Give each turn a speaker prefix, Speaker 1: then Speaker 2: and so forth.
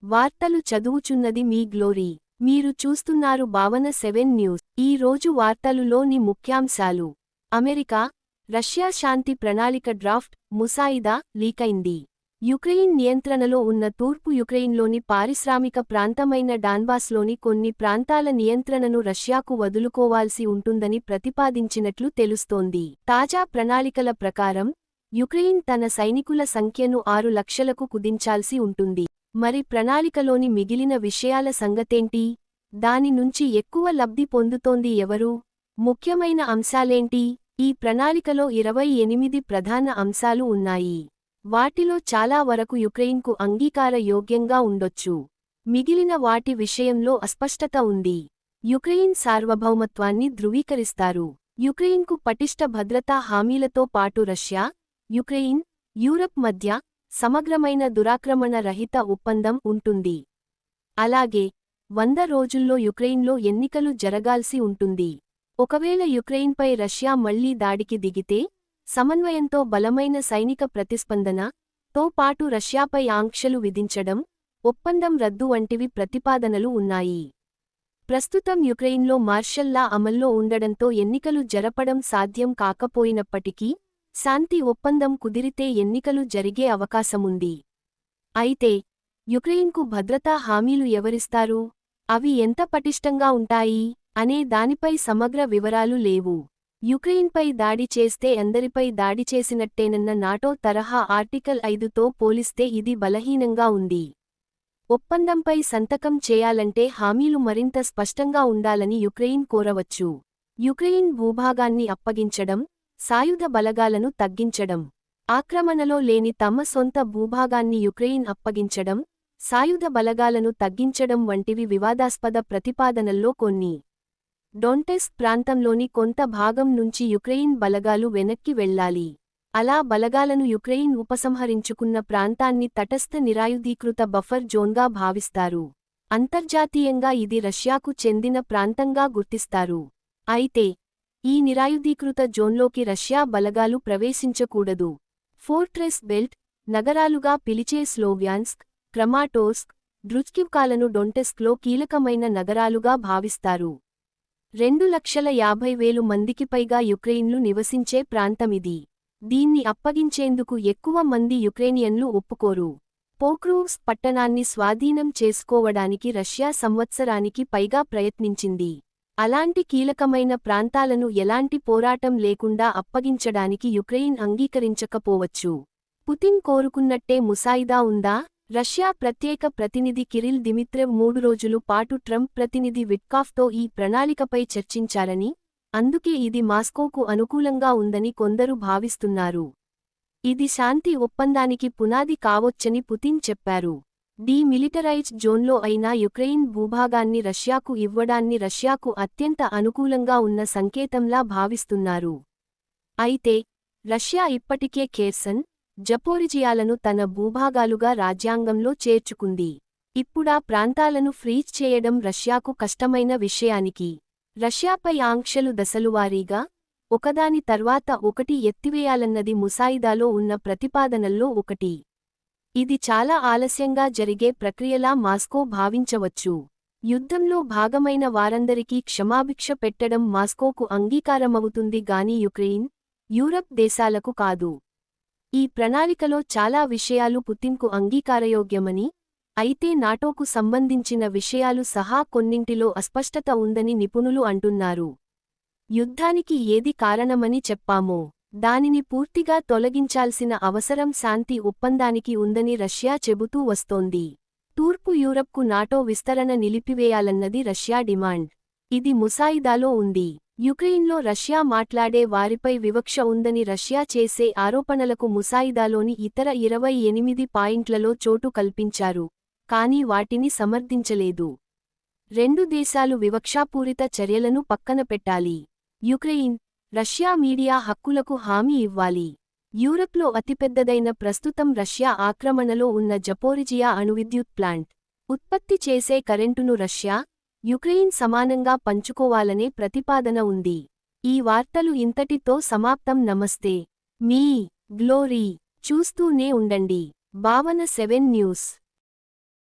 Speaker 1: వార్తలు చదువుచున్నది మీ గ్లోరీ. మీరు చూస్తున్నారు భావన 7 న్యూస్. ఈ రోజు వార్తలులోని ముఖ్యాంశాలు. అమెరికా, రష్యా శాంతి ప్రణాళిక డ్రాఫ్ట్, ముసాయిదా, లీకైంది. యుక్రెయిన్ నియంత్రణలో ఉన్న తూర్పు యుక్రెయిన్లోని పారిశ్రామిక ప్రాంతమైన డాన్బాస్లోని కొన్ని ప్రాంతాల నియంత్రణను రష్యాకు వదులుకోవాల్సి ఉంటుందని ప్రతిపాదించినట్లు తెలుస్తోంది. తాజా ప్రణాళికల ప్రకారం, యుక్రెయిన్ తన సైనికుల సంఖ్యను 6 లక్షలకు కుదించాల్సి ఉంటుంది. మరి ప్రణాళికలోని మిగిలిన విషయాల సంగతేంటి? దాని నుంచి ఎక్కువ లబ్ధి పొందుతోంది ఎవరు? ముఖ్యమైన అంశాలేంటి? ఈ ప్రణాళికలో 28 ప్రధాన అంశాలు ఉన్నాయి. వాటిలో చాలా వరకు యుక్రెయిన్కు అంగీకార యోగ్యంగా ఉండొచ్చు. మిగిలిన వాటి విషయంలో అస్పష్టత ఉంది. యుక్రెయిన్ సార్వభౌమత్వాన్ని ధృవీకరిస్తారు. యుక్రెయిన్కు పటిష్ట భద్రతా హామీలతో పాటు రష్యా, యుక్రెయిన్, యూరప్ మధ్య సమగ్రమైన దురాక్రమణ రహిత ఒప్పందం ఉంటుంది. అలాగే 100 రోజుల్లో యుక్రెయిన్లో ఎన్నికలు జరగాల్సి ఉంటుంది. ఒకవేళ యుక్రెయిన్పై రష్యా మళ్లీ దాడికి దిగితే, సమన్వయంతో బలమైన సైనిక ప్రతిస్పందన, తో పాటు రష్యాపై ఆంక్షలు విధించడం, ఒప్పందం రద్దు వంటివి ప్రతిపాదనలు ఉన్నాయి. ప్రస్తుతం యుక్రెయిన్లో మార్షల్ లా అమల్లో ఉండడంతో ఎన్నికలు జరపడం సాధ్యం కాకపోయినప్పటికీ, శాంతి ఒప్పందం కుదిరితే ఎన్నికలు జరిగే అవకాశముంది. అయితే, యుక్రెయిన్కు భద్రతా హామీలు ఎవరిస్తారు? అవి ఎంత పటిష్టంగా ఉంటాయి? అనే దానిపై సమగ్ర వివరాలు లేవు. యుక్రెయిన్పై దాడి చేస్తే అందరిపై దాడి చేసినట్టేనన్న నాటో తరహా ఆర్టికల్ 5తో పోలిస్తే ఇది బలహీనంగా ఉంది. ఒప్పందంపై సంతకం చేయాలంటే హామీలు మరింత స్పష్టంగా ఉండాలని యుక్రెయిన్ కోరవచ్చు. యుక్రెయిన్ భూభాగాన్ని అప్పగించడం, సాయుధ బలగాలను తగ్గించడం, ఆక్రమణలో లేని తమ సొంత భూభాగాన్ని యుక్రెయిన్ అప్పగించడం, సాయుధ బలగాలను తగ్గించడం వంటివి వివాదాస్పద ప్రతిపాదనల్లో కొన్ని. డొన్టెస్క్ ప్రాంతంలోని కొంత భాగం నుంచి యుక్రెయిన్ బలగాలు వెనక్కి వెళ్లాలి. అలా బలగాలను యుక్రెయిన్ ఉపసంహరించుకున్న ప్రాంతాన్ని తటస్థ నిరాయుధీకృత బఫర్ జోన్గా భావిస్తారు. అంతర్జాతీయంగా ఇది రష్యాకు చెందిన ప్రాంతంగా గుర్తిస్తారు. అయితే, ఈ నిరాయుధీకృత జోన్లోకి రష్యా బలగాలు ప్రవేశించకూడదు. ఫోర్ట్రెస్ బెల్ట్, నగరాలుగా పిలిచే స్లోవ్యాన్స్క్, క్రమాటోర్స్క్, డ్రుజ్కివ్కాలను డొన్టెస్క్లో కీలకమైన నగరాలుగా భావిస్తారు. 2,50,000 మందికి పైగా యుక్రెయిన్లు నివసించే ప్రాంతమిది. దీన్ని అప్పగించేందుకు ఎక్కువ మంది యుక్రేనియన్లు ఒప్పుకోరు. పోక్రోవ్స్క్ పట్టణాన్ని స్వాధీనం చేసుకోవడానికి రష్యా సంవత్సరానికి పైగా ప్రయత్నించింది. అలాంటి కీలకమైన ప్రాంతాలను ఎలాంటి పోరాటం లేకుండా అప్పగించడానికి యుక్రెయిన్ అంగీకరించకపోవచ్చు. పుతిన్ కోరుకున్నట్టే ముసాయిదా ఉందా? రష్యా ప్రత్యేక ప్రతినిధి కిరిల్ దిమిత్రెవ్ 3 రోజుల పాటు ట్రంప్ ప్రతినిధి విట్కాఫ్తో ఈ ప్రణాళికపై చర్చించారని, అందుకే ఇది మాస్కోకు అనుకూలంగా ఉందని కొందరు భావిస్తున్నారు. ఇది శాంతి ఒప్పందానికి పునాది కావొచ్చని పుతిన్ చెప్పారు. డీమిలిటరైజ్డ్ జోన్లో అయినా యుక్రెయిన్ భూభాగాన్ని రష్యాకు ఇవ్వడాన్ని రష్యాకు అత్యంత అనుకూలంగా ఉన్న సంకేతంలా భావిస్తున్నారు. అయితే, రష్యా ఇప్పటికే ఖేర్సన్, జపోరిజియాలను తన భూభాగాలుగా రాజ్యాంగంలో చేర్చుకుంది. ఇప్పుడా ప్రాంతాలను ఫ్రీజ్ చేయడం రష్యాకు కష్టమైన విషయానికి. రష్యాపై ఆంక్షలు దశలువారీగా, ఒకదాని తర్వాత ఒకటి ఎత్తివేయాలన్నది ముసాయిదాలో ఉన్న ప్రతిపాదనల్లో ఒకటి. ఇది చాలా ఆలస్యంగా జరిగే ప్రక్రియలా మాస్కో భావించవచ్చు. యుద్ధంలో భాగమైన వారందరికీ క్షమాభిక్ష పెట్టడం మాస్కోకు అంగీకారమవుతుంది గాని యుక్రెయిన్, యూరప్ దేశాలకు కాదు. ఈ ప్రణాళికలో చాలా విషయాలు పుతిన్కు అంగీకారయోగ్యమని, అయితే నాటోకు సంబంధించిన విషయాలు సహా కొన్నింటిలో అస్పష్టత ఉందని నిపుణులు అంటున్నారు. యుద్ధానికి ఏది కారణమని చెప్పామో, దానిని పూర్తిగా తొలగించాల్సిన అవసరం శాంతి ఒప్పందానికి ఉందని రష్యా చెబుతూ వస్తోంది. తూర్పు యూరప్కు నాటో విస్తరణ నిలిపివేయాలన్నది రష్యా డిమాండ్. ఇది ముసాయిదాలో ఉంది. యుక్రెయిన్లో రష్యా మాట్లాడే వారిపై వివక్ష ఉందని రష్యా చేసే ఆరోపణలకు ముసాయిదాలోని ఇతర 28 పాయింట్లలో చోటు కల్పించారు, కానీ వాటిని సమర్థించలేదు. రెండు దేశాలు వివక్షాపూరిత చర్యలను పక్కన పెట్టాలి. యుక్రెయిన్, రష్యా మీడియా హక్కులకు హామీ ఇవ్వాలి. యూరప్లో అతిపెద్దదైన ప్రస్తుతం రష్యా ఆక్రమణలో ఉన్న జపోరిజియా అణువిద్యుత్ ప్లాంట్, ఉత్పత్తి చేసే కరెంటును రష్యా, యుక్రెయిన్ సమానంగా పంచుకోవాలనే ప్రతిపాదన ఉంది. ఈ వార్తలు ఇంతటితో సమాప్తం. నమస్తే. మీ గ్లోరీ. చూస్తూనే ఉండండి భావన 7 న్యూస్.